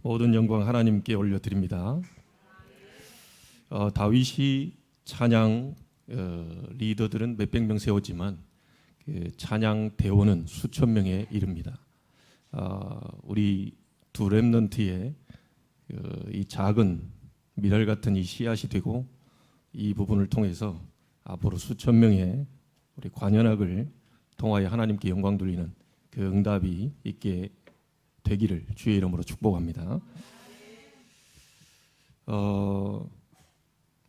모든 영광 하나님께 올려드립니다. 다윗이 찬양 리더들은 몇백 명 세웠지만 그 찬양 대원은 수천 명에 이릅니다. 우리 두 렘넌트의 이 작은 미랄 같은 이 씨앗이 되고 이 부분을 통해서 앞으로 수천 명의 우리 관현악을 통하여 하나님께 영광 돌리는 그 응답이 있게 되기를 주의 이름으로 축복합니다.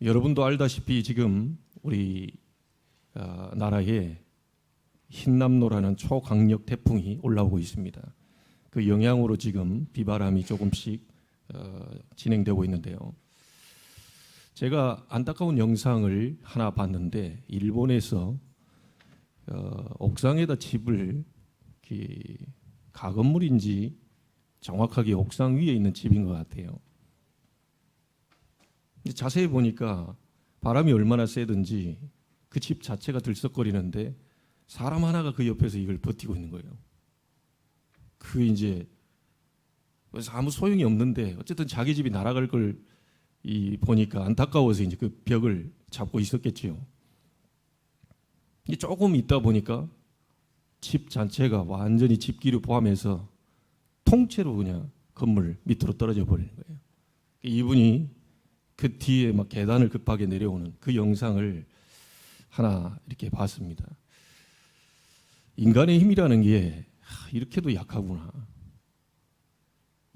여러분도 알다시피 지금 우리 나라에 흰남노라는 초강력 태풍이 올라오고 있습니다. 그 영향으로 지금 비바람이 조금씩 진행되고 있는데요. 제가 안타까운 영상을 하나 봤는데 일본에서 옥상에다 집을 가건물인지 정확하게 옥상 위에 있는 집인 것 같아요. 자세히 보니까 바람이 얼마나 세든지 그 집 자체가 들썩거리는데 사람 하나가 그 옆에서 이걸 버티고 있는 거예요. 그 이제 그래서 아무 소용이 없는데 어쨌든 자기 집이 날아갈 걸 보니까 안타까워서 이제 그 벽을 잡고 있었겠지요. 조금 있다 보니까 집 자체가 완전히 집기를 포함해서 통째로 그냥 건물 밑으로 떨어져 버리는 거예요. 이분이 그 뒤에 막 계단을 급하게 내려오는 그 영상을 하나 이렇게 봤습니다. 인간의 힘이라는 게 이렇게도 약하구나.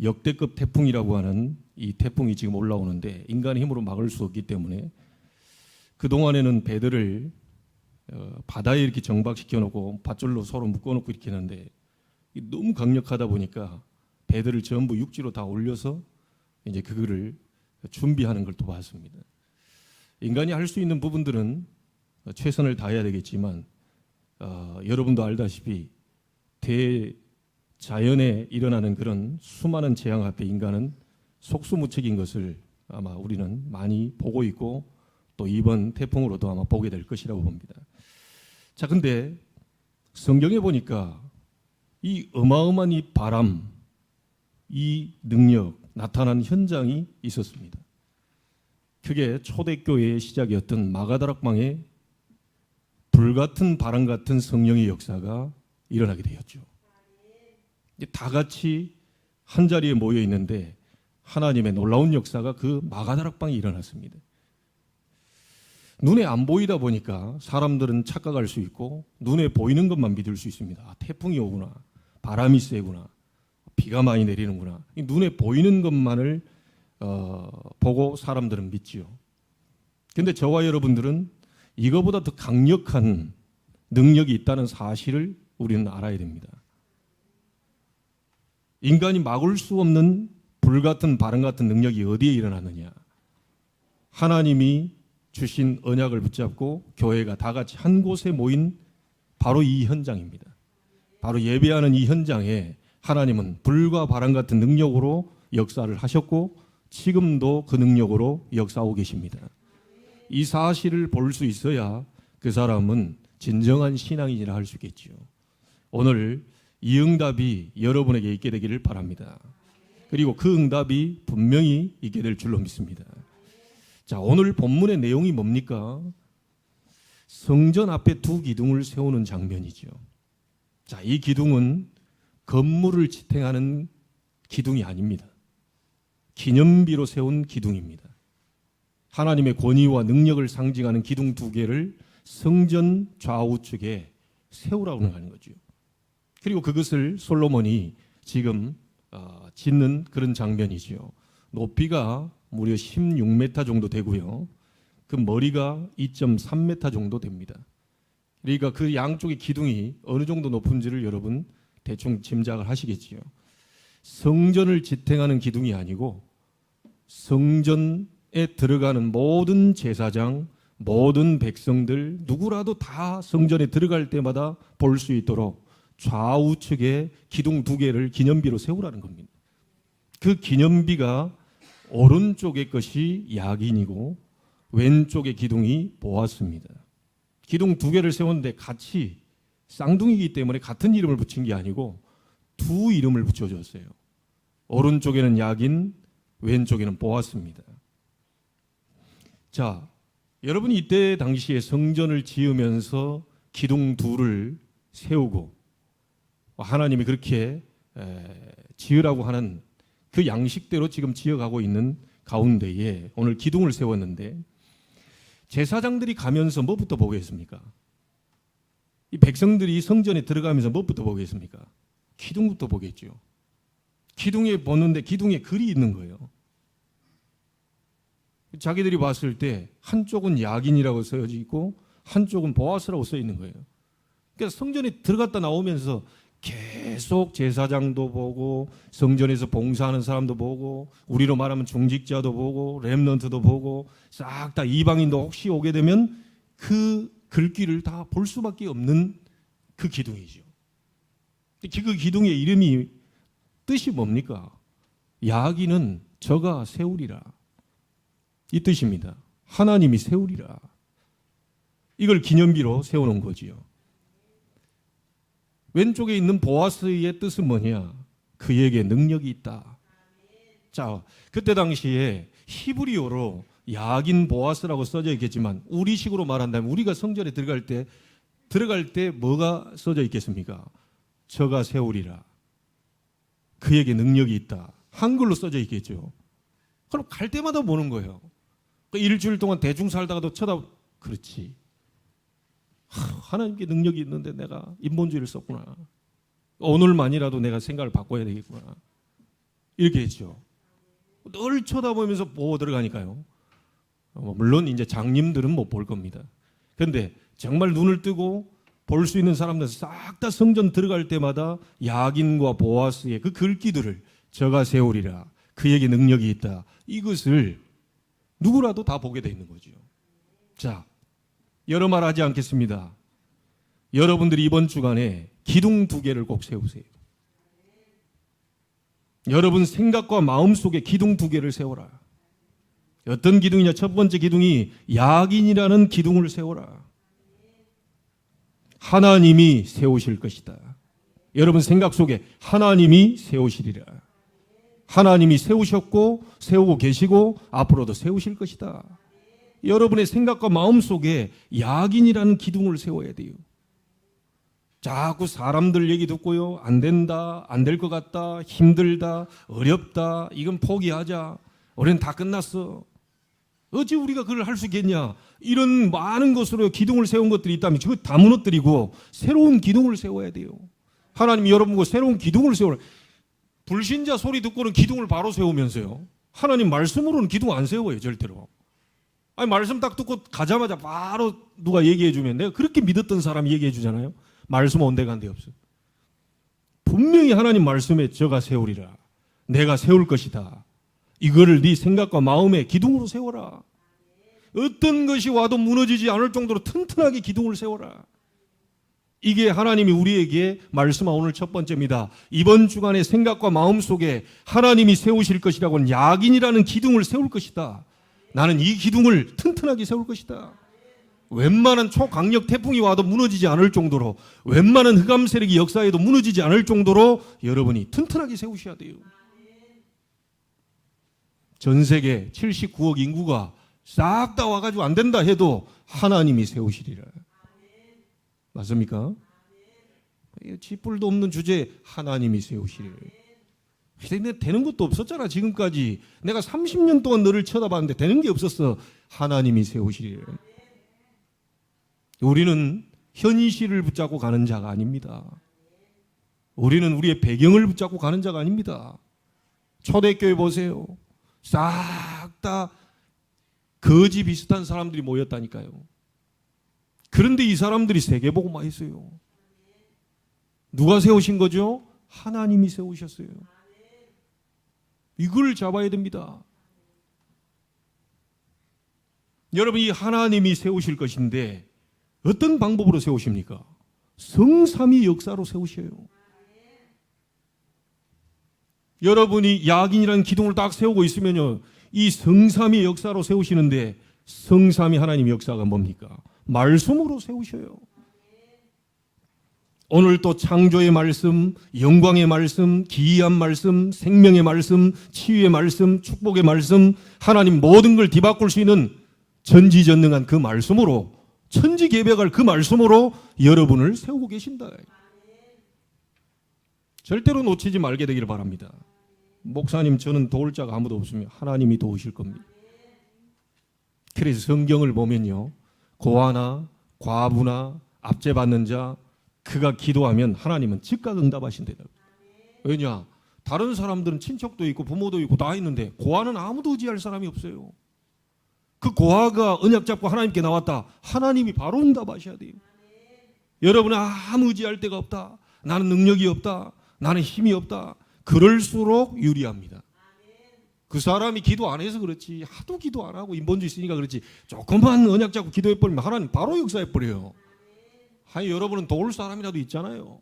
역대급 태풍이라고 하는 이 태풍이 지금 올라오는데 인간의 힘으로 막을 수 없기 때문에 그동안에는 배들을 바다에 이렇게 정박시켜 놓고 밧줄로 서로 묶어 놓고 이렇게 했는데 너무 강력하다 보니까 배들을 전부 육지로 다 올려서 이제 그거를 준비하는 걸 또 봤습니다. 인간이 할 수 있는 부분들은 최선을 다해야 되겠지만 여러분도 알다시피 대자연에 일어나는 그런 수많은 재앙 앞에 인간은 속수무책인 것을 아마 우리는 많이 보고 있고 또 이번 태풍으로도 아마 보게 될 것이라고 봅니다. 자, 근데 성경에 보니까 이 어마어마한 이 바람, 이 능력 나타난 현장이 있었습니다. 그게 초대교회의 시작이었던 마가다락방에 불같은 바람 같은 성령의 역사가 일어나게 되었죠. 다 같이 한 자리에 모여 있는데 하나님의 놀라운 역사가 그 마가다락방에 일어났습니다. 눈에 안 보이다 보니까 사람들은 착각할 수 있고 눈에 보이는 것만 믿을 수 있습니다. 태풍이 오구나, 바람이 세구나, 비가 많이 내리는구나. 눈에 보이는 것만을 보고 사람들은 믿지요. 그런데 저와 여러분들은 이거보다 더 강력한 능력이 있다는 사실을 우리는 알아야 됩니다. 인간이 막을 수 없는 불같은 바람 같은 능력이 어디에 일어나느냐? 하나님이 주신 언약을 붙잡고 교회가 다 같이 한 곳에 모인 바로 이 현장입니다. 바로 예배하는 이 현장에 하나님은 불과 바람 같은 능력으로 역사를 하셨고 지금도 그 능력으로 역사하고 계십니다. 이 사실을 볼 수 있어야 그 사람은 진정한 신앙인이라 할 수 있겠지요. 오늘 이 응답이 여러분에게 있게 되기를 바랍니다. 그리고 그 응답이 분명히 있게 될 줄로 믿습니다. 자, 오늘 본문의 내용이 뭡니까? 성전 앞에 두 기둥을 세우는 장면이죠. 자, 이 기둥은 건물을 지탱하는 기둥이 아닙니다. 기념비로 세운 기둥입니다. 하나님의 권위와 능력을 상징하는 기둥 두 개를 성전 좌우측에 세우라고 하는 거죠. 그리고 그것을 솔로몬이 지금 짓는 그런 장면이죠. 높이가 무려 16m 정도 되고요. 그 머리가 2.3m 정도 됩니다. 그러니까 그 양쪽의 기둥이 어느 정도 높은지를 여러분 대충 짐작을 하시겠지요. 성전을 지탱하는 기둥이 아니고 성전에 들어가는 모든 제사장, 모든 백성들 누구라도 다 성전에 들어갈 때마다 볼 수 있도록 좌우측에 기둥 두 개를 기념비로 세우라는 겁니다. 그 기념비가 오른쪽의 것이 야긴이고 왼쪽의 기둥이 보았습니다. 기둥 두 개를 세웠는데 같이 쌍둥이이기 때문에 같은 이름을 붙인 게 아니고 두 이름을 붙여줬어요. 오른쪽에는 야긴, 왼쪽에는 보아스입니다. 자, 여러분이 이때 당시에 성전을 지으면서 기둥 둘을 세우고 하나님이 그렇게 지으라고 하는 그 양식대로 지금 지어가고 있는 가운데에 오늘 기둥을 세웠는데, 제사장들이 가면서 뭐부터 보겠습니까? 이 백성들이 성전에 들어가면서 뭐부터 보겠습니까? 기둥부터 보겠죠. 기둥에 보는데 기둥에 글이 있는 거예요. 자기들이 봤을 때 한쪽은 야긴이라고 써져 있고 한쪽은 보아스라고 써 있는 거예요. 그러니까 성전에 들어갔다 나오면서 계속 제사장도 보고 성전에서 봉사하는 사람도 보고 우리로 말하면 중직자도 보고 렘넌트도 보고 싹 다 이방인도 혹시 오게 되면 그 글귀를 다 볼 수밖에 없는 그 기둥이죠. 그 기둥의 이름이 뜻이 뭡니까? 야기는 저가 세우리라, 이 뜻입니다. 하나님이 세우리라. 이걸 기념비로 세우는 거지요. 왼쪽에 있는 보아스의 뜻은 뭐냐? 그에게 능력이 있다. 자, 그때 당시에 히브리어로 야긴 보아스라고 써져 있겠지만 우리식으로 말한다면 우리가 성전에 들어갈 때 뭐가 써져 있겠습니까? 저가 세우리라. 그에게 능력이 있다. 한글로 써져 있겠죠. 그럼 갈 때마다 보는 거예요. 일주일 동안 대충 살다가도 그렇지. 하나님께 능력이 있는데 내가 인본주의를 썼구나. 오늘만이라도 내가 생각을 바꿔야 되겠구나. 이렇게 했죠. 늘 쳐다보면서 보고 들어가니까요. 물론 이제 장님들은 못 볼 겁니다. 그런데 정말 눈을 뜨고 볼 수 있는 사람들은 싹 다 성전 들어갈 때마다 야긴과 보아스의 그 글귀들을 저가 세우리라. 그에게 능력이 있다. 이것을 누구라도 다 보게 돼 있는 거죠. 자, 여러 말 하지 않겠습니다. 여러분들이 이번 주간에 기둥 2개를 꼭 세우세요. 여러분 생각과 마음 속에 기둥 2개를 세워라. 어떤 기둥이냐? 첫 번째 기둥이 야긴이라는 기둥을 세워라. 하나님이 세우실 것이다. 여러분 생각 속에 하나님이 세우시리라. 하나님이 세우셨고 세우고 계시고 앞으로도 세우실 것이다. 여러분의 생각과 마음 속에 야긴이라는 기둥을 세워야 돼요. 자꾸 사람들 얘기 듣고요. 안 된다, 안 될 것 같다, 힘들다, 어렵다, 이건 포기하자, 우리는 다 끝났어. 어찌 우리가 그걸 할 수 있겠냐. 이런 많은 것으로 기둥을 세운 것들이 있다면 그거 다 무너뜨리고 새로운 기둥을 세워야 돼요. 하나님이 여러분과 새로운 기둥을 세워라. 불신자 소리 듣고는 기둥을 바로 세우면서요, 하나님 말씀으로는 기둥 안 세워요, 절대로. 아니, 말씀 딱 듣고 가자마자 바로 누가 얘기해 주면 내가 그렇게 믿었던 사람이 얘기해 주잖아요. 말씀 온데간데 없어. 분명히 하나님 말씀에 저가 세우리라. 내가 세울 것이다. 이거를 네 생각과 마음에 기둥으로 세워라. 어떤 것이 와도 무너지지 않을 정도로 튼튼하게 기둥을 세워라. 이게 하나님이 우리에게 말씀한 오늘 첫 번째입니다. 이번 주간의 생각과 마음 속에 하나님이 세우실 것이라고는 야긴이라는 기둥을 세울 것이다. 나는 이 기둥을 튼튼하게 세울 것이다. 웬만한 초강력 태풍이 와도 무너지지 않을 정도로, 웬만한 흑암 세력이 역사에도 무너지지 않을 정도로 여러분이 튼튼하게 세우셔야 돼요. 전 세계 79억 인구가 싹 다 와가지고 안 된다 해도 하나님이 세우시리라. 맞습니까? 쥐뿔도 없는 주제에 하나님이 세우시리라. 되는 것도 없었잖아. 지금까지 내가 30년 동안 너를 쳐다봤는데 되는 게 없었어. 하나님이 세우시리라. 우리는 현실을 붙잡고 가는 자가 아닙니다. 우리는 우리의 배경을 붙잡고 가는 자가 아닙니다. 초대교회 보세요. 싹 다 거지 비슷한 사람들이 모였다니까요. 그런데 이 사람들이 세계복음화 했어요. 누가 세우신 거죠? 하나님이 세우셨어요. 이걸 잡아야 됩니다. 여러분, 이 하나님이 세우실 것인데 어떤 방법으로 세우십니까? 성삼위 역사로 세우셔요. 여러분이 야긴이라는 기둥을 딱 세우고 있으면요, 이 성삼위 역사로 세우시는데 성삼위 하나님의 역사가 뭡니까? 말씀으로 세우셔요. 오늘 또 창조의 말씀, 영광의 말씀, 기이한 말씀, 생명의 말씀, 치유의 말씀, 축복의 말씀, 하나님 모든 걸 뒤바꿀 수 있는 전지전능한 그 말씀으로, 천지개벽할 그 말씀으로 여러분을 세우고 계신다. 절대로 놓치지 말게 되기를 바랍니다. 목사님, 저는 도울 자가 아무도 없으면 하나님이 도우실 겁니다. 그래서 성경을 보면요, 고아나 과부나 압제받는 자, 그가 기도하면 하나님은 즉각 응답하신대요. 왜냐? 다른 사람들은 친척도 있고 부모도 있고 다 있는데 고아는 아무도 의지할 사람이 없어요. 그 고아가 언약 잡고 하나님께 나왔다, 하나님이 바로 응답하셔야 돼요. 여러분은 아무 의지할 데가 없다, 나는 능력이 없다, 나는 힘이 없다, 그럴수록 유리합니다. 그 사람이 기도 안 해서 그렇지, 하도 기도 안 하고 인본주의 있으니까 그렇지, 조금만 언약 잡고 기도해버리면 하나님 바로 역사해버려요. 아니, 여러분은 도울 사람이라도 있잖아요.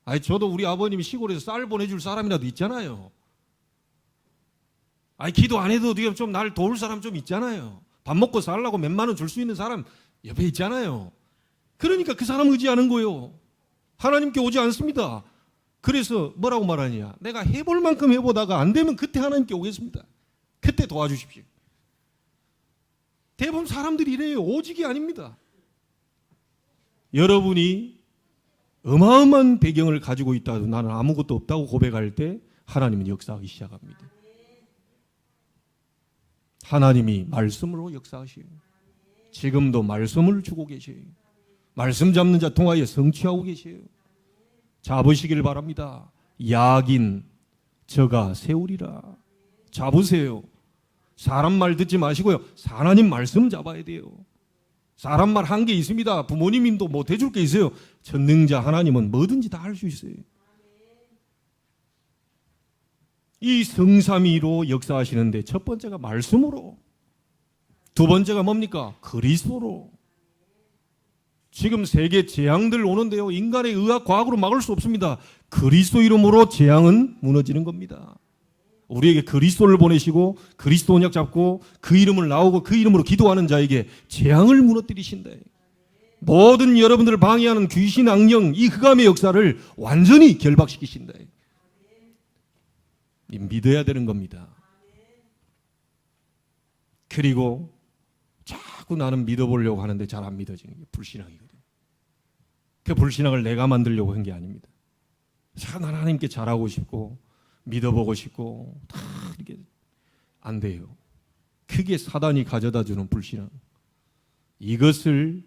아니, 저도 우리 아버님이 시골에서 쌀 보내줄 사람이라도 있잖아요. 아니, 기도 안 해도 어떻게 좀 날 도울 사람 좀 있잖아요. 밥 먹고 살라고 몇만 원 줄 수 있는 사람 옆에 있잖아요. 그러니까 그 사람 의지하는 거예요. 하나님께 오지 않습니다. 그래서 뭐라고 말하냐, 내가 해볼 만큼 해보다가 안 되면 그때 하나님께 오겠습니다. 그때 도와주십시오. 대부분 사람들이 이래요. 오직이 아닙니다. 여러분이 어마어마한 배경을 가지고 있다고 나는 아무것도 없다고 고백할 때 하나님은 역사하기 시작합니다. 하나님이 말씀으로 역사하셔요. 지금도 말씀을 주고 계셔요. 말씀 잡는 자 통하여 성취하고 계셔요. 잡으시길 바랍니다. 야긴 저가 세우리라. 잡으세요. 사람 말 듣지 마시고요, 하나님 말씀 잡아야 돼요. 사람 말 한 게 있습니다. 부모님도 못 해줄 게 있어요. 전능자 하나님은 뭐든지 다 할 수 있어요. 이 성삼위로 역사하시는데 첫 번째가 말씀으로, 두 번째가 뭡니까? 그리스도로. 지금 세계 재앙들 오는데요, 인간의 의학 과학으로 막을 수 없습니다. 그리스도 이름으로 재앙은 무너지는 겁니다. 우리에게 그리스도를 보내시고 그리스도 언약 잡고 그 이름을 나오고 그 이름으로 기도하는 자에게 재앙을 무너뜨리신다. 모든 여러분들을 방해하는 귀신, 악령, 이 흑암의 역사를 완전히 결박시키신다. 믿어야 되는 겁니다. 그리고 자꾸 나는 믿어보려고 하는데 잘 안 믿어지는 게 불신앙이거든요. 그 불신앙을 내가 만들려고 한 게 아닙니다. 참 하나님께 잘하고 싶고 믿어보고 싶고 다 이렇게 안 돼요. 그게 사단이 가져다 주는 불신앙. 이것을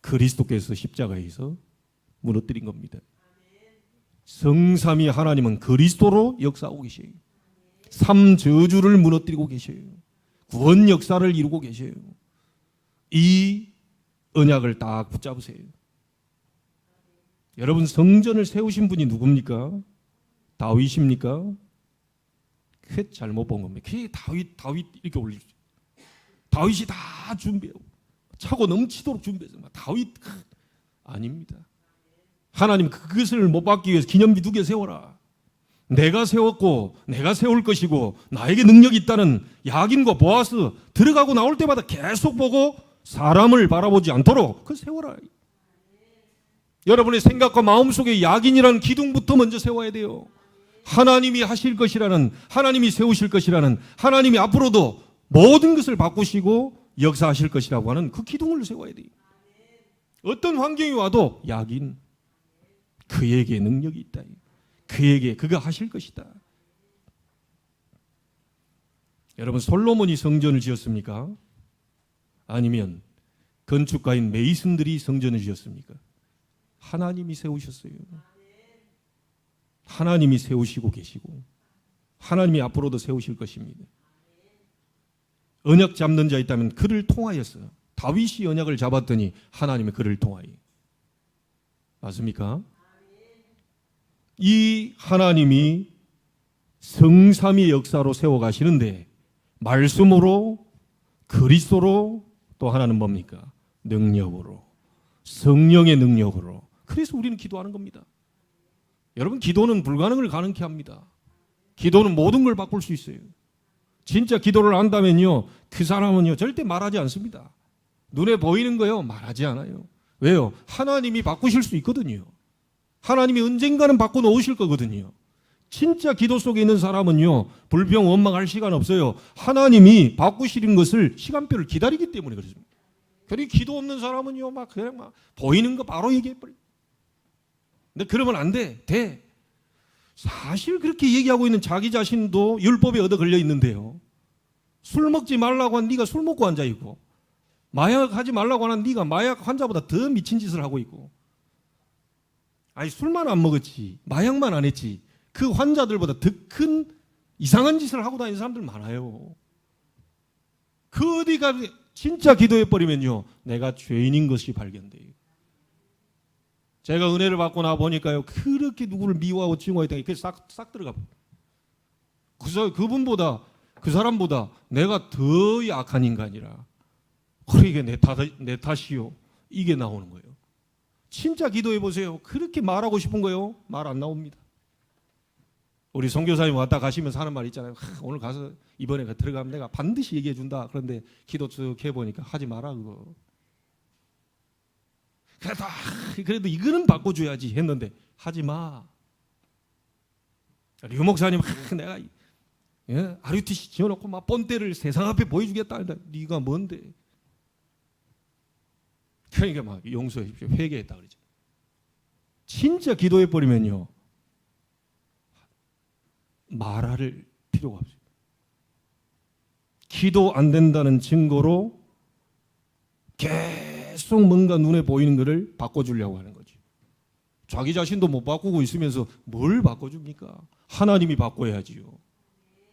그리스도께서 십자가에서 무너뜨린 겁니다. 성삼위 하나님은 그리스도로 역사하고 계셔요. 삼저주를 무너뜨리고 계셔요. 구원 역사를 이루고 계셔요. 이 언약을 딱 붙잡으세요. 여러분, 성전을 세우신 분이 누굽니까? 다윗입니까? 그게 잘못 본 겁니다. 그게 다윗 이렇게 올리죠. 다윗이 다 준비하고 차고 넘치도록 준비해서 다윗 아닙니다. 하나님 그것을 못 받기 위해서 기념비 2개 세워라. 내가 세웠고 내가 세울 것이고 나에게 능력이 있다는 야긴과 보아스 들어가고 나올 때마다 계속 보고 사람을 바라보지 않도록 그걸 세워라. 여러분의 생각과 마음속에 야긴이라는 기둥부터 먼저 세워야 돼요. 하나님이 하실 것이라는, 하나님이 세우실 것이라는, 하나님이 앞으로도 모든 것을 바꾸시고 역사하실 것이라고 하는 그 기둥을 세워야 돼요. 어떤 환경이 와도 야긴, 그에게 능력이 있다. 그에게 그가 하실 것이다. 여러분, 솔로몬이 성전을 지었습니까? 아니면 건축가인 메이슨들이 성전을 지었습니까? 하나님이 세우셨어요. 하나님이 세우시고 계시고 하나님이 앞으로도 세우실 것입니다. 언약 잡는 자 있다면 그를 통하여서, 다윗이 언약을 잡았더니 하나님의 그를 통하여. 맞습니까? 이 하나님이 성삼위 역사로 세워가시는데 말씀으로, 그리스도로, 또 하나는 뭡니까? 능력으로, 성령의 능력으로. 그래서 우리는 기도하는 겁니다. 여러분, 기도는 불가능을 가능케 합니다. 기도는 모든 걸 바꿀 수 있어요. 진짜 기도를 한다면요, 그 사람은요 절대 말하지 않습니다. 눈에 보이는 거요 말하지 않아요. 왜요? 하나님이 바꾸실 수 있거든요. 하나님이 언젠가는 바꿔 놓으실 거거든요. 진짜 기도 속에 있는 사람은요, 불평 원망할 시간 없어요. 하나님이 바꾸시는 것을 시간표를 기다리기 때문에 그렇습니다. 그리고 기도 없는 사람은요, 그냥 보이는 거 바로 얘기해버려요. 근데 그러면 안 돼. 돼. 사실 그렇게 얘기하고 있는 자기 자신도 율법에 얻어 걸려 있는데요. 술 먹지 말라고 한 네가 술 먹고 앉아 있고, 마약 하지 말라고 하는 네가 마약 환자보다 더 미친 짓을 하고 있고, 아니 술만 안 먹었지, 마약만 안 했지, 그 환자들보다 더 큰 이상한 짓을 하고 다니는 사람들 많아요. 그 어디가 진짜 기도해버리면요, 내가 죄인인 것이 발견돼요. 제가 은혜를 받고 나 보니까요, 그렇게 누구를 미워하고 증오했다, 그게 싹 들어가. 그분보다, 그 사람보다 내가 더 약한 인간이라, 그러게 내 탓이요, 이게 나오는 거예요. 진짜 기도해 보세요. 그렇게 말하고 싶은 거요, 말 안 나옵니다. 우리 선교사님 왔다 가시면서 하는 말 있잖아요. 오늘 가서 이번에 들어가면 내가 반드시 얘기해 준다. 그런데 기도 쭉 해보니까 하지 마라 그거. 그래도 이거는 바꿔줘야지 했는데 하지 마. 류 목사님, 내가 RUTC 지어놓고 막 본때를 세상 앞에 보여주겠다. 네가 뭔데? 그러니까 막 용서해 주십시오, 회개했다 그러죠. 진짜 기도해 버리면요, 말할 필요가 없어요. 기도 안 된다는 증거로 계속 뭔가 눈에 보이는 것을 바꿔주려고 하는 거죠. 자기 자신도 못 바꾸고 있으면서 뭘 바꿔줍니까? 하나님이 바꿔야지요.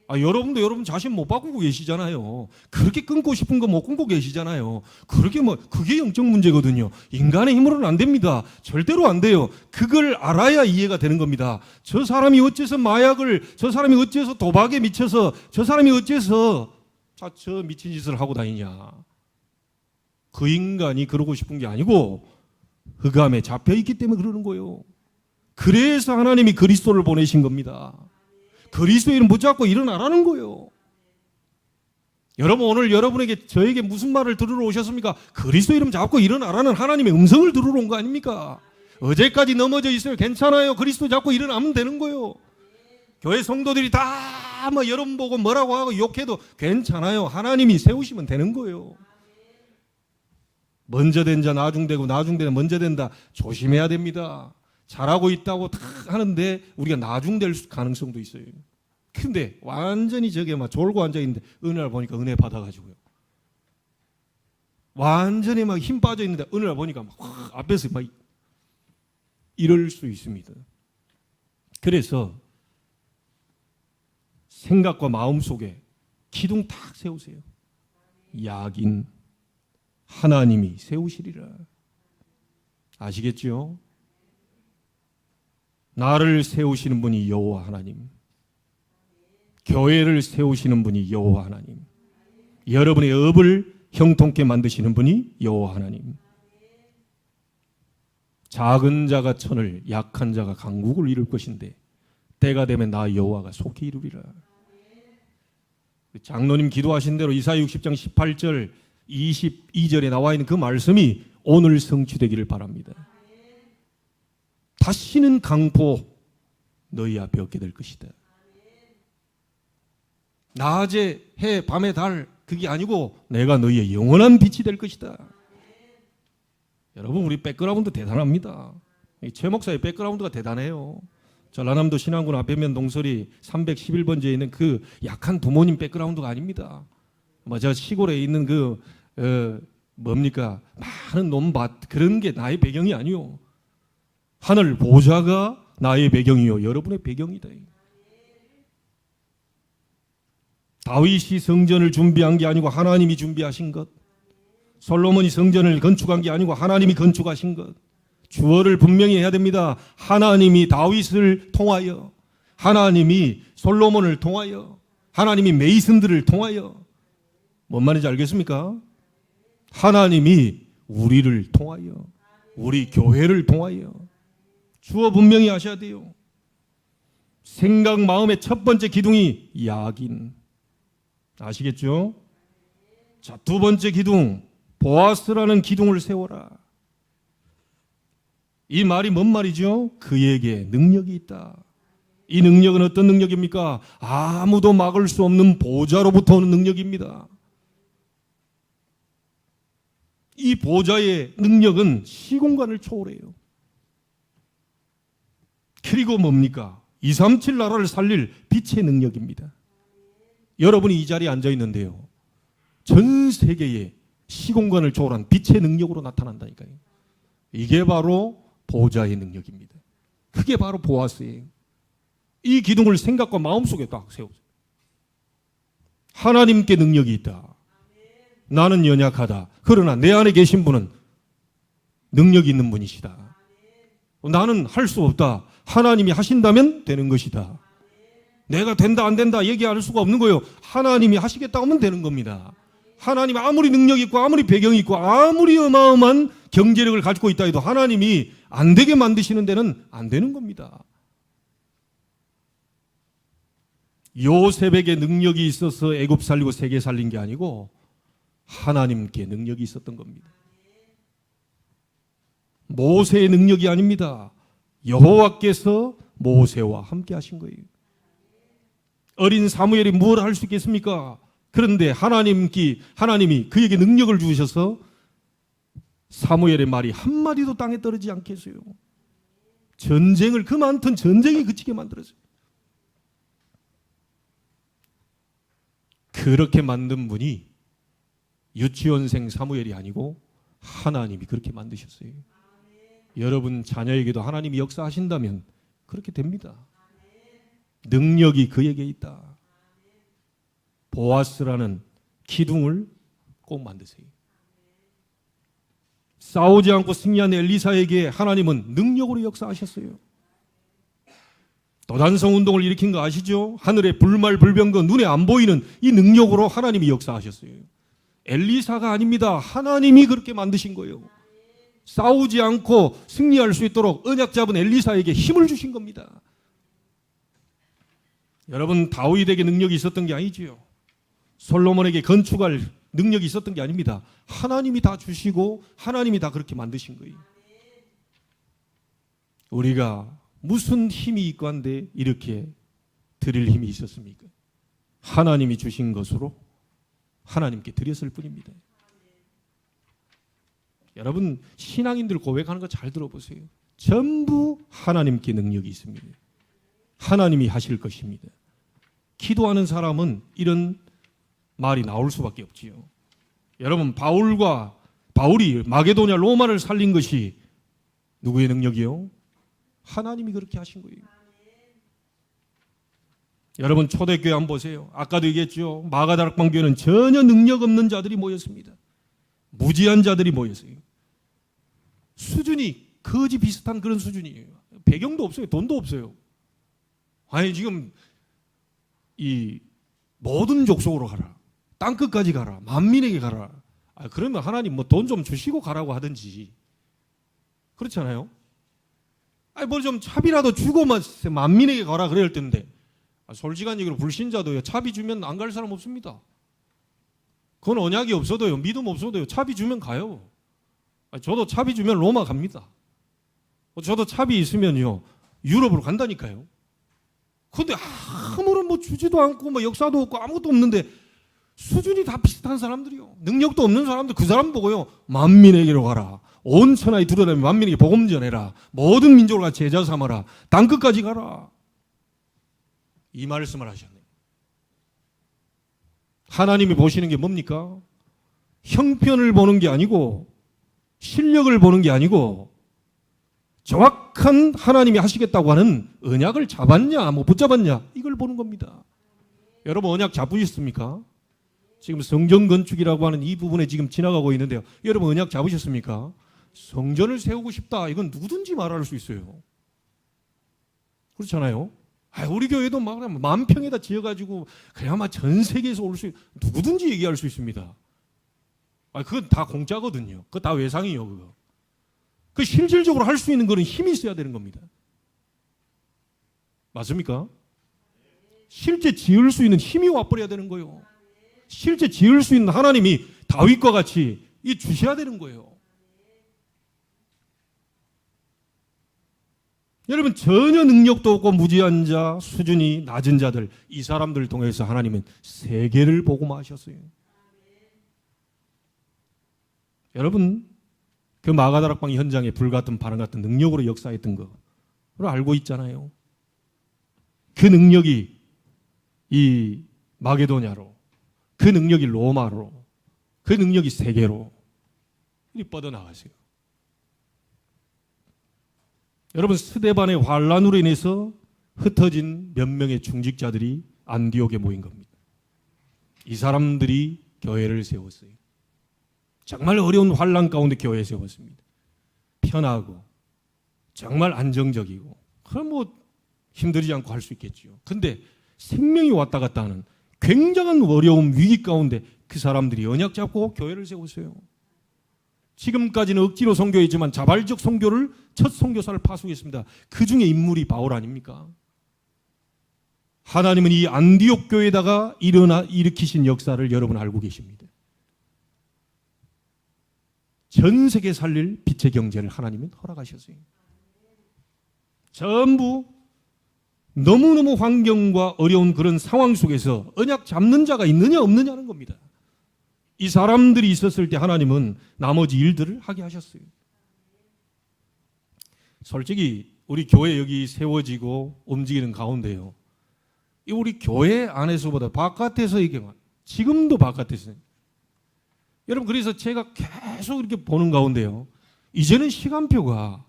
여러분도 여러분 자신 못 바꾸고 계시잖아요. 그렇게 끊고 싶은 거 못 끊고 계시잖아요. 그게 영적 문제거든요. 인간의 힘으로는 안 됩니다. 절대로 안 돼요. 그걸 알아야 이해가 되는 겁니다. 저 사람이 어째서 마약을, 저 사람이 어째서 도박에 미쳐서, 저 사람이 어째서 저 미친 짓을 하고 다니냐. 그 인간이 그러고 싶은 게 아니고 흑암에 잡혀있기 때문에 그러는 거예요. 그래서 하나님이 그리스도를 보내신 겁니다. 그리스도의 이름 붙잡고 일어나라는 거예요. 여러분, 오늘 여러분에게, 저에게 무슨 말을 들으러 오셨습니까? 그리스도 이름 잡고 일어나라는 하나님의 음성을 들으러 온 거 아닙니까? 어제까지 넘어져 있어요. 괜찮아요. 그리스도 잡고 일어나면 되는 거예요. 교회 성도들이 다 여러분 보고 뭐라고 하고 욕해도 괜찮아요. 하나님이 세우시면 되는 거예요. 먼저 된 자 나중되고 나중되는 먼저 된다. 조심해야 됩니다. 잘하고 있다고 다 하는데 우리가 나중될 가능성도 있어요. 근데 완전히 저게 막 졸고 앉아있는데 은혜를 보니까 은혜 받아가지고요, 완전히 막 힘 빠져있는데 은혜를 보니까 막 앞에서 막 이럴 수 있습니다. 그래서 생각과 마음 속에 기둥 탁 세우세요. 약인 하나님이 세우시리라. 아시겠죠? 나를 세우시는 분이 여호와 하나님, 교회를 세우시는 분이 여호와 하나님, 여러분의 업을 형통케 만드시는 분이 여호와 하나님. 작은 자가 천을, 약한 자가 강국을 이룰 것인데 때가 되면 나 여호와가 속히 이루리라. 장로님 기도하신 대로 이사야 60장 18절 22절에 나와 있는 그 말씀이 오늘 성취되기를 바랍니다. 다시는 강포 너희 앞에 없게 될 것이다. 낮에 해, 밤에 달, 그게 아니고 내가 너희의 영원한 빛이 될 것이다. 여러분, 우리 백그라운드 대단합니다. 최 목사의 백그라운드가 대단해요. 전라남도 신안군 앞에면 동서리 311번지에 있는 그 약한 부모님 백그라운드가 아닙니다. 저 시골에 있는 많은 논밭, 그런 게 나의 배경이 아니요. 하늘 보좌가 나의 배경이요, 여러분의 배경이다. 다윗이 성전을 준비한 게 아니고 하나님이 준비하신 것, 솔로몬이 성전을 건축한 게 아니고 하나님이 건축하신 것, 주어를 분명히 해야 됩니다. 하나님이 다윗을 통하여, 하나님이 솔로몬을 통하여, 하나님이 메이슨들을 통하여, 뭔 말인지 알겠습니까? 하나님이 우리를 통하여, 우리 교회를 통하여, 주어 분명히 하셔야 돼요. 생각 마음의 첫 번째 기둥이 야긴, 아시겠죠? 자, 두 번째 기둥, 보아스라는 기둥을 세워라. 이 말이 뭔 말이죠? 그에게 능력이 있다. 이 능력은 어떤 능력입니까? 아무도 막을 수 없는 보좌로부터 오는 능력입니다. 이 보좌의 능력은 시공간을 초월해요. 그리고 뭡니까? 237 나라를 살릴 빛의 능력입니다. 여러분이 이 자리에 앉아 있는데요, 전 세계에 시공간을 초월한 빛의 능력으로 나타난다니까요. 이게 바로 보좌의 능력입니다. 그게 바로 보아스예요. 이 기둥을 생각과 마음속에 딱 세우세요. 하나님께 능력이 있다. 나는 연약하다. 그러나 내 안에 계신 분은 능력이 있는 분이시다. 나는 할 수 없다. 하나님이 하신다면 되는 것이다. 내가 된다 안 된다 얘기할 수가 없는 거예요. 하나님이 하시겠다고 하면 되는 겁니다. 하나님 아무리 능력이 있고 아무리 배경이 있고 아무리 어마어마한 경제력을 가지고 있다 해도 하나님이 안 되게 만드시는 데는 안 되는 겁니다. 요셉에게 능력이 있어서 애굽 살리고 세계 살린 게 아니고 하나님께 능력이 있었던 겁니다. 모세의 능력이 아닙니다. 여호와께서 모세와 함께 하신 거예요. 어린 사무엘이 뭘 할 수 있겠습니까? 그런데 하나님이 그에게 능력을 주셔서 사무엘의 말이 한마디도 땅에 떨어지지 않게 했어요. 전쟁을, 그 많던 전쟁이 그치게 만들었어요. 그렇게 만든 분이 유치원생 사무엘이 아니고 하나님이 그렇게 만드셨어요. 여러분 자녀에게도 하나님이 역사하신다면 그렇게 됩니다. 능력이 그에게 있다. 보아스라는 기둥을 꼭 만드세요. 싸우지 않고 승리한 엘리사에게 하나님은 능력으로 역사하셨어요. 도단성 운동을 일으킨 거 아시죠? 하늘의 불말불병거 눈에 안 보이는 이 능력으로 하나님이 역사하셨어요. 엘리사가 아닙니다. 하나님이 그렇게 만드신 거예요. 싸우지 않고 승리할 수 있도록 언약 잡은 엘리사에게 힘을 주신 겁니다. 여러분 다윗에게 능력이 있었던 게 아니지요. 솔로몬에게 건축할 능력이 있었던 게 아닙니다. 하나님이 다 주시고 하나님이 다 그렇게 만드신 거예요. 우리가 무슨 힘이 있고 한데 이렇게 드릴 힘이 있었습니까? 하나님이 주신 것으로 하나님께 드렸을 뿐입니다. 여러분 신앙인들 고백하는 거 잘 들어보세요. 전부 하나님께 능력이 있습니다. 하나님이 하실 것입니다. 기도하는 사람은 이런 말이 나올 수밖에 없지요. 여러분 바울이 마게도냐 로마를 살린 것이 누구의 능력이요? 하나님이 그렇게 하신 거예요. 여러분 초대교회 한번 보세요. 아까도 얘기했죠. 마가다락방 교회는 전혀 능력 없는 자들이 모였습니다. 무지한 자들이 모였어요. 수준이 거지 비슷한 그런 수준이에요. 배경도 없어요. 돈도 없어요. 아니 지금 이 모든 족속으로 가라. 땅끝까지 가라. 만민에게 가라. 그러면 하나님 뭐 돈 좀 주시고 가라고 하든지. 그렇잖아요. 뭘 좀 차비라도 주고 만민에게 가라 그래야 할 텐데. 솔직한 얘기로 불신자도요. 차비 주면 안 갈 사람 없습니다. 그건 언약이 없어도요. 믿음 없어도요. 차비 주면 가요. 저도 차비 주면 로마 갑니다. 저도 차비 있으면요. 유럽으로 간다니까요. 근데 아무런 뭐 주지도 않고 뭐 역사도 없고 아무것도 없는데 수준이 다 비슷한 사람들이요. 능력도 없는 사람들 그 사람 보고요. 만민에게로 가라. 온 천하에 두루다니며 만민에게 복음 전해라. 모든 민족을 같이 제자 삼아라. 땅끝까지 가라. 이 말씀을 하셨네요. 하나님이 보시는 게 뭡니까? 형편을 보는 게 아니고 실력을 보는 게 아니고 정확한 하나님이 하시겠다고 하는 언약을 잡았냐 뭐 붙잡았냐 이걸 보는 겁니다. 여러분 언약 잡으셨습니까? 지금 성전 건축이라고 하는 이 부분에 지금 지나가고 있는데요. 여러분 언약 잡으셨습니까? 성전을 세우고 싶다. 이건 누구든지 말할 수 있어요. 그렇잖아요. 우리 교회도 막 만평에다 지어가지고 그야마 전 세계에서 올 수 누구든지 얘기할 수 있습니다. 그건 다 공짜거든요. 그거 다 외상이에요. 그거. 그 실질적으로 할 수 있는 거는 힘이 있어야 되는 겁니다. 맞습니까? 실제 지을 수 있는 힘이 와버려야 되는 거예요. 실제 지을 수 있는 하나님이 다윗과 같이 이 주셔야 되는 거예요. 여러분, 전혀 능력도 없고 무지한 자, 수준이 낮은 자들, 이 사람들을 통해서 하나님은 세계를 복음화하셨어요. 여러분, 그 마가다락방 현장에 불같은 바람 같은 능력으로 역사했던 거를 알고 있잖아요. 그 능력이 이 마게도냐로, 그 능력이 로마로, 그 능력이 세계로 이렇게 뻗어나가세요. 여러분, 스데반의 환란으로 인해서 흩어진 몇 명의 중직자들이 안디옥에 모인 겁니다. 이 사람들이 교회를 세웠어요. 정말 어려운 환란 가운데 교회에 세웠습니다. 편하고 정말 안정적이고, 그럼 뭐 힘들지 않고 할 수 있겠죠. 근데 생명이 왔다 갔다 하는 굉장한 어려움, 위기 가운데 그 사람들이 언약 잡고 교회를 세웠어요. 지금까지는 억지로 선교했지만 자발적 선교를, 첫 선교사를 파수했습니다. 그 중에 인물이 바울 아닙니까? 하나님은 이 안디옥 교회에다가 일으키신 역사를 여러분 알고 계십니다. 전 세계 살릴 빛의 경제를 하나님은 허락하셨어요. 전부 너무너무 환경과 어려운 그런 상황 속에서 언약 잡는 자가 있느냐 없느냐는 겁니다. 이 사람들이 있었을 때 하나님은 나머지 일들을 하게 하셨어요. 솔직히 우리 교회 여기 세워지고 움직이는 가운데요, 우리 교회 안에서보다 바깥에서 이게 지금도 바깥에서, 여러분, 그래서 제가 계속 이렇게 보는 가운데요, 이제는 시간표가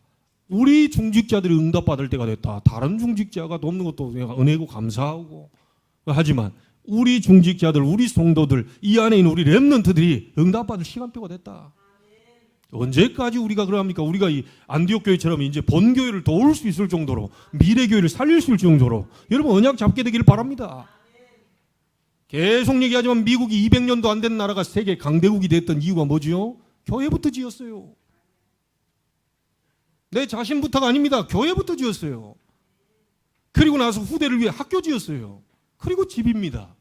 우리 중직자들이 응답받을 때가 됐다. 다른 중직자가 돕는 것도 은혜고 감사하고 하지만 우리 중직자들, 우리 성도들, 이 안에 있는 우리 렘넌트들이 응답받을 시간표가 됐다. 언제까지 우리가 그러합니까? 우리가 이 안디옥 교회처럼 이제 본교회를 도울 수 있을 정도로, 미래교회를 살릴 수 있을 정도로 여러분 언약 잡게 되기를 바랍니다. 계속 얘기하지만 미국이 200년도 안 된 나라가 세계 강대국이 됐던 이유가 뭐지요? 교회부터 지었어요. 내 자신부터가 아닙니다. 교회부터 지었어요. 그리고 나서 후대를 위해 학교 지었어요. 그리고 집입니다.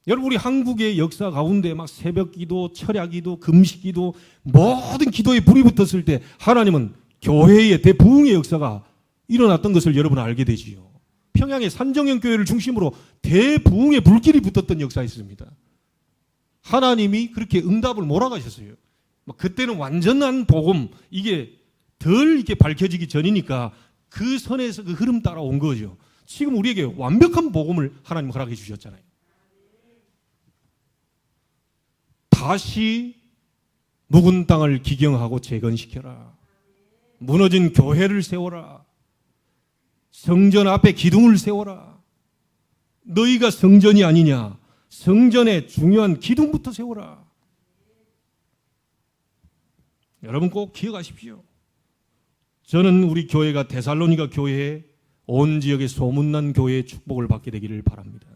여러분, 우리 한국의 역사 가운데 막 새벽 기도, 철야 기도, 금식 기도, 모든 기도에 불이 붙었을 때 하나님은 교회의 대부흥의 역사가 일어났던 것을 여러분 알게 되지요. 평양의 산정형 교회를 중심으로 대부흥의 불길이 붙었던 역사가 있습니다. 하나님이 그렇게 응답을 몰아가셨어요. 그때는 완전한 복음, 이게 덜 이렇게 밝혀지기 전이니까 그 선에서 그 흐름 따라온 거죠. 지금 우리에게 완벽한 복음을 하나님 허락해 주셨잖아요. 다시 묵은 땅을 기경하고 재건시켜라. 무너진 교회를 세워라. 성전 앞에 기둥을 세워라. 너희가 성전이 아니냐. 성전의 중요한 기둥부터 세워라. 여러분 꼭 기억하십시오. 저는 우리 교회가 데살로니가 교회에 온 지역의 소문난 교회의 축복을 받게 되기를 바랍니다.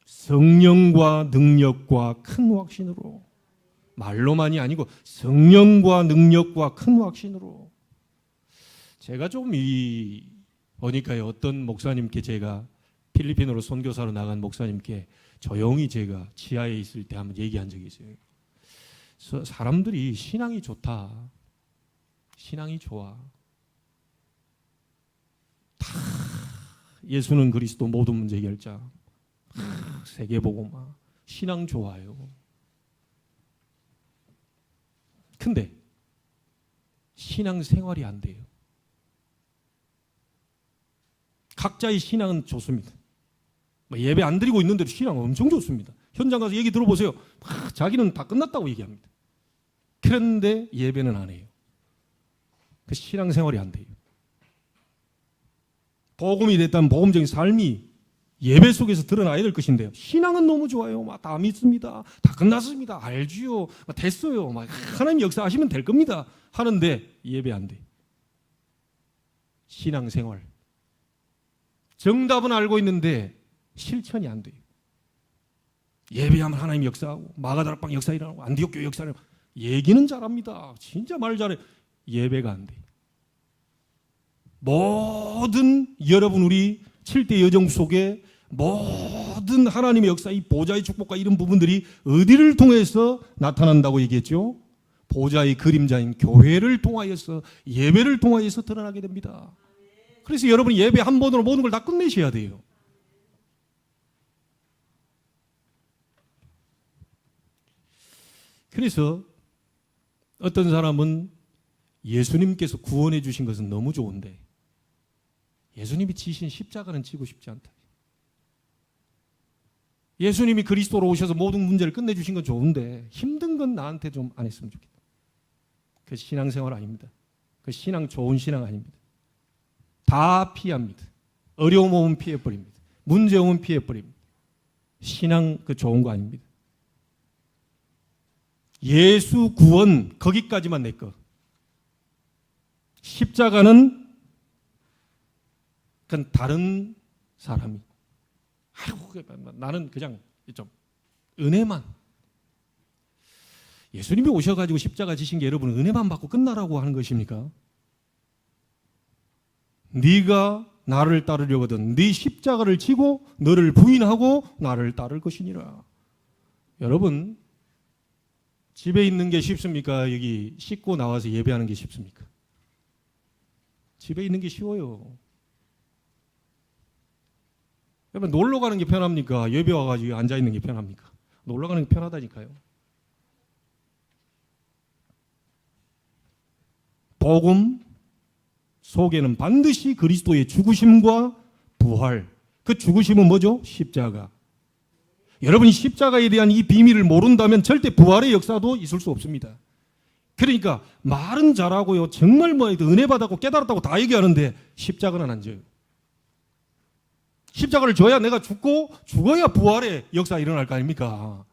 성령과 능력과 큰 확신으로, 말로만이 아니고 성령과 능력과 큰 확신으로. 제가 좀 보니까요, 어떤 목사님께, 제가 필리핀으로 선교사로 나간 목사님께 조용히 제가 지하에 있을 때 한번 얘기한 적이 있어요. 사람들이 신앙이 좋다, 신앙이 좋아, 다 예수는 그리스도 모든 문제 해결자, 세계복음화, 신앙 좋아요. 근데 신앙 생활이 안 돼요. 각자의 신앙은 좋습니다. 예배 안 드리고 있는데도 신앙은 엄청 좋습니다. 현장 가서 얘기 들어보세요. 자기는 다 끝났다고 얘기합니다. 그런데 예배는 안 해요. 그 신앙 생활이 안 돼요. 복음이 됐다면 복음적인 삶이 예배 속에서 드러나야 될 것인데요. 신앙은 너무 좋아요. 다 믿습니다. 다 끝났습니다. 알지요. 됐어요. 하나님 역사하시면 될 겁니다. 하는데 예배 안 돼. 신앙 생활. 정답은 알고 있는데 실천이 안 돼요. 예배하면 하나님 역사하고, 마가다락방 역사 일어나고, 안디옥 교회 역사 일어나고, 얘기는 잘합니다. 진짜 말 잘해. 예배가 안 돼요. 모든 여러분 우리 7대 여정 속에 모든 하나님의 역사, 이 보좌의 축복과 이런 부분들이 어디를 통해서 나타난다고 얘기했죠? 보좌의 그림자인 교회를 통하여서, 예배를 통하여서 드러나게 됩니다. 그래서 여러분이 예배 한 번으로 모든 걸 다 끝내셔야 돼요. 그래서 어떤 사람은 예수님께서 구원해 주신 것은 너무 좋은데 예수님이 지신 십자가는 지고 싶지 않다. 예수님이 그리스도로 오셔서 모든 문제를 끝내주신 건 좋은데 힘든 건 나한테 좀 안 했으면 좋겠다. 그 신앙생활 아닙니다. 그 신앙 좋은 신앙 아닙니다. 다 피합니다. 어려움 오면 피해버립니다. 문제 오면 피해버립니다. 신앙 그 좋은 거 아닙니다. 예수 구원 거기까지만 내 거. 십자가는 그건 다른 사람이. 아이고 나는 그냥 좀 은혜만. 예수님이 오셔가지고 십자가 지신 게 여러분 은혜만 받고 끝나라고 하는 것입니까? 네가 나를 따르려거든 네 십자가를 지고 너를 부인하고 나를 따를 것이니라. 여러분 집에 있는 게 쉽습니까? 여기 씻고 나와서 예배하는 게 쉽습니까? 집에 있는 게 쉬워요. 여러분 놀러 가는 게 편합니까? 예배 와가지고 앉아 있는 게 편합니까? 놀러 가는 게 편하다니까요. 복음 속에는 반드시 그리스도의 죽으심과 부활, 그 죽으심은 뭐죠? 십자가. 여러분이 십자가에 대한 이 비밀을 모른다면 절대 부활의 역사도 있을 수 없습니다. 그러니까 말은 잘하고요, 정말 뭐 은혜 받았고 깨달았다고 다 얘기하는데 십자가는 안 져요. 십자가를 줘야 내가 죽어야 부활의 역사 일어날 거 아닙니까?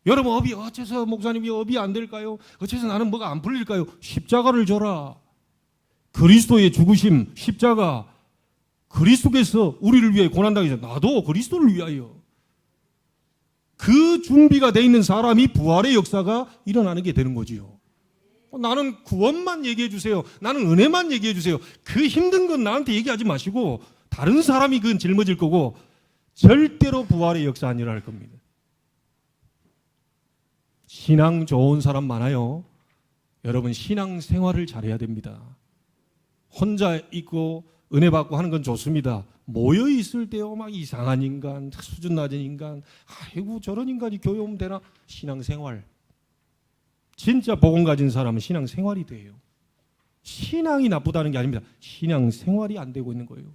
여러분 업이 어째서 목사님이 업이 안 될까요? 어째서 나는 뭐가 안 풀릴까요? 십자가를 줘라. 그리스도의 죽으심, 십자가, 그리스도께서 우리를 위해 고난당해서 나도 그리스도를 위하여. 그 준비가 돼 있는 사람이 부활의 역사가 일어나는 게 되는 거지요. 나는 구원만 얘기해 주세요. 나는 은혜만 얘기해 주세요. 그 힘든 건 나한테 얘기하지 마시고 다른 사람이 그건 짊어질 거고 절대로 부활의 역사 안 일어날 겁니다. 신앙 좋은 사람 많아요. 여러분 신앙 생활을 잘해야 됩니다. 혼자 있고 은혜 받고 하는 건 좋습니다. 모여 있을 때요 막 이상한 인간, 수준 낮은 인간, 아이고 저런 인간이 교회 오면 되나? 신앙 생활. 진짜 복음 가진 사람은 신앙 생활이 돼요. 신앙이 나쁘다는 게 아닙니다. 신앙 생활이 안 되고 있는 거예요.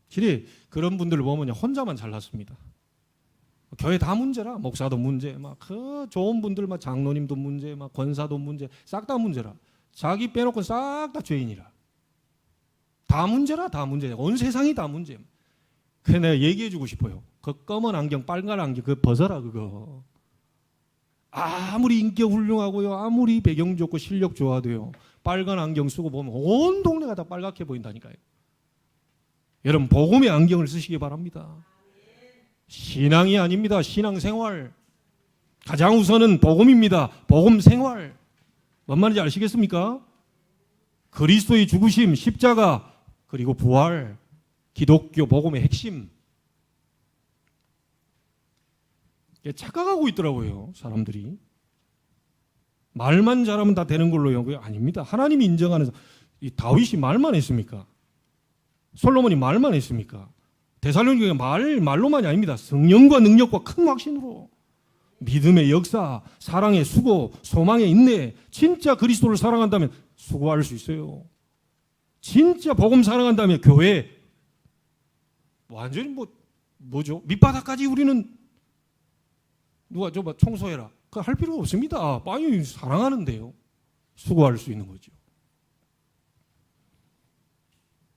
실이 그런 분들을 보면 혼자만 잘났습니다. 교회 다 문제라. 목사도 문제, 막 그 좋은 분들, 막 장로님도 문제, 막 권사도 문제, 싹 다 문제라. 자기 빼놓고 싹 다 죄인이라. 다 문제라, 다 문제. 온 세상이 다 문제. 그래 내가 얘기해주고 싶어요. 그 검은 안경, 빨간 안경 그거 벗어라 그거. 아무리 인격 훌륭하고요, 아무리 배경 좋고 실력 좋아도요, 빨간 안경 쓰고 보면 온 동네가 다 빨갛게 보인다니까요. 여러분 복음의 안경을 쓰시기 바랍니다. 신앙이 아닙니다. 신앙생활. 가장 우선은 복음입니다. 복음생활. 뭔 말인지 아시겠습니까? 그리스도의 죽으심, 십자가, 그리고 부활, 기독교 복음의 핵심. 착각하고 있더라고요, 사람들이. 말만 잘하면 다 되는 걸로요. 그게 아닙니다. 하나님이 인정하는, 이 다윗이 말만 했습니까? 솔로몬이 말만 했습니까? 데살로니가가 말로만이 아닙니다. 성령과 능력과 큰 확신으로. 믿음의 역사, 사랑의 수고, 소망의 인내. 진짜 그리스도를 사랑한다면 수고할 수 있어요. 진짜 복음 사랑한다면 교회 완전히 뭐죠? 밑바닥까지 우리는 누가 저 청소해라. 그거 할 필요 없습니다. 빵이 사랑하는데요. 수고할 수 있는 거죠.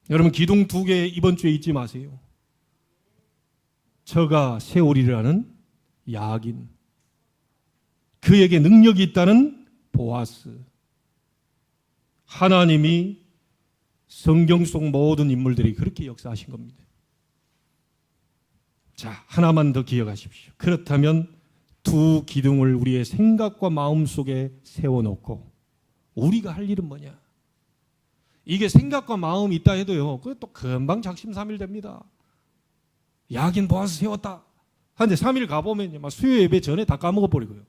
여러분 기둥 2개 이번 주에 잊지 마세요. 저가 세월이라는 야긴, 그에게 능력이 있다는 보아스. 하나님이 성경 속 모든 인물들이 그렇게 역사하신 겁니다. 자, 하나만 더 기억하십시오. 그렇다면 두 기둥을 우리의 생각과 마음 속에 세워놓고 우리가 할 일은 뭐냐? 이게 생각과 마음이 있다 해도요, 그게 또 금방 작심삼일 됩니다. 야긴 보아스 세웠다 하는데 3일 가보면 막 수요 예배 전에 다 까먹어버리고요.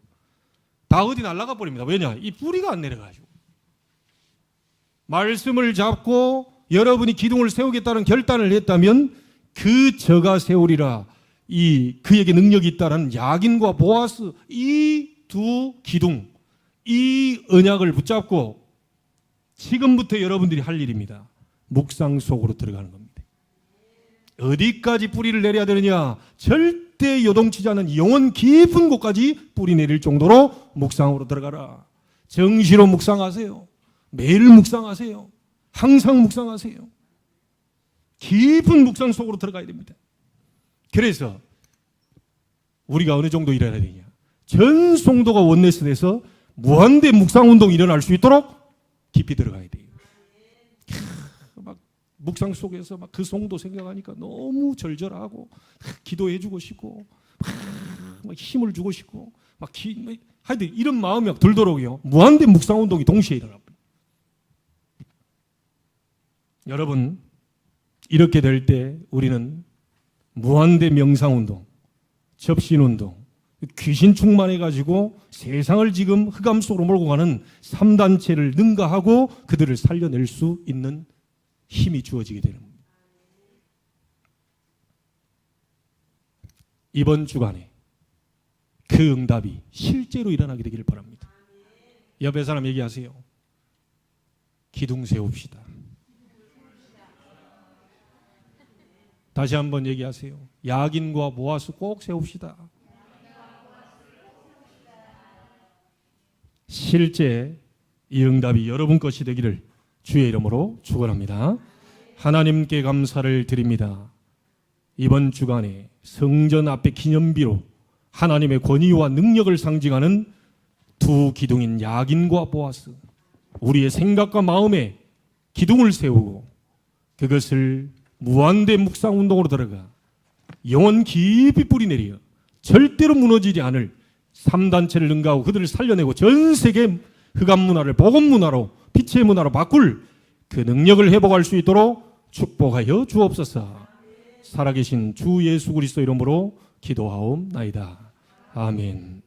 다 어디 날아가 버립니다. 왜냐? 이 뿌리가 안 내려가지고. 말씀을 잡고 여러분이 기둥을 세우겠다는 결단을 했다면 그 저가 세우리라, 그에게 능력이 있다라는 야긴과 보아스, 이 두 기둥, 이 언약을 붙잡고 지금부터 여러분들이 할 일입니다. 묵상 속으로 들어가는 겁니다. 어디까지 뿌리를 내려야 되느냐? 절대 요동치지 않는 영혼 깊은 곳까지 뿌리 내릴 정도로 묵상으로 들어가라. 정시로 묵상하세요. 매일 묵상하세요. 항상 묵상하세요. 깊은 묵상 속으로 들어가야 됩니다. 그래서 우리가 어느 정도 일어나야 되냐? 전 성도가 원내스에서 무한대 묵상 운동이 일어날 수 있도록 깊이 들어가야 돼요. 막 묵상 속에서 막 그 성도 생각하니까 너무 절절하고 기도해주고 싶고 막 힘을 주고 싶고 하여튼 이런 마음이 막 들도록요. 무한대 묵상 운동이 동시에 일어납니다. 여러분, 이렇게 될 때 우리는 무한대 명상 운동, 접신 운동, 귀신 충만해가지고 세상을 지금 흑암 속으로 몰고 가는 3단체를 능가하고 그들을 살려낼 수 있는 힘이 주어지게 되는 겁니다. 이번 주간에 그 응답이 실제로 일어나게 되기를 바랍니다. 옆에 사람 얘기하세요. 기둥 세웁시다. 다시 한번 얘기하세요. 야긴과 보아스 꼭 세웁시다. 실제 이 응답이 여러분 것이 되기를 주의 이름으로 축원합니다. 하나님께 감사를 드립니다. 이번 주간에 성전 앞에 기념비로 하나님의 권위와 능력을 상징하는 두 기둥인 야긴과 보아스, 우리의 생각과 마음에 기둥을 세우고 그것을 무한대 묵상 운동으로 들어가 영혼 깊이 뿌리내려 절대로 무너지지 않을 3단체를 능가하고 그들을 살려내고 전 세계 흑암 문화를 복음 문화로, 빛의 문화로 바꿀 그 능력을 회복할 수 있도록 축복하여 주옵소서. 살아계신 주 예수 그리스도 이름으로 기도하옵나이다. 아멘.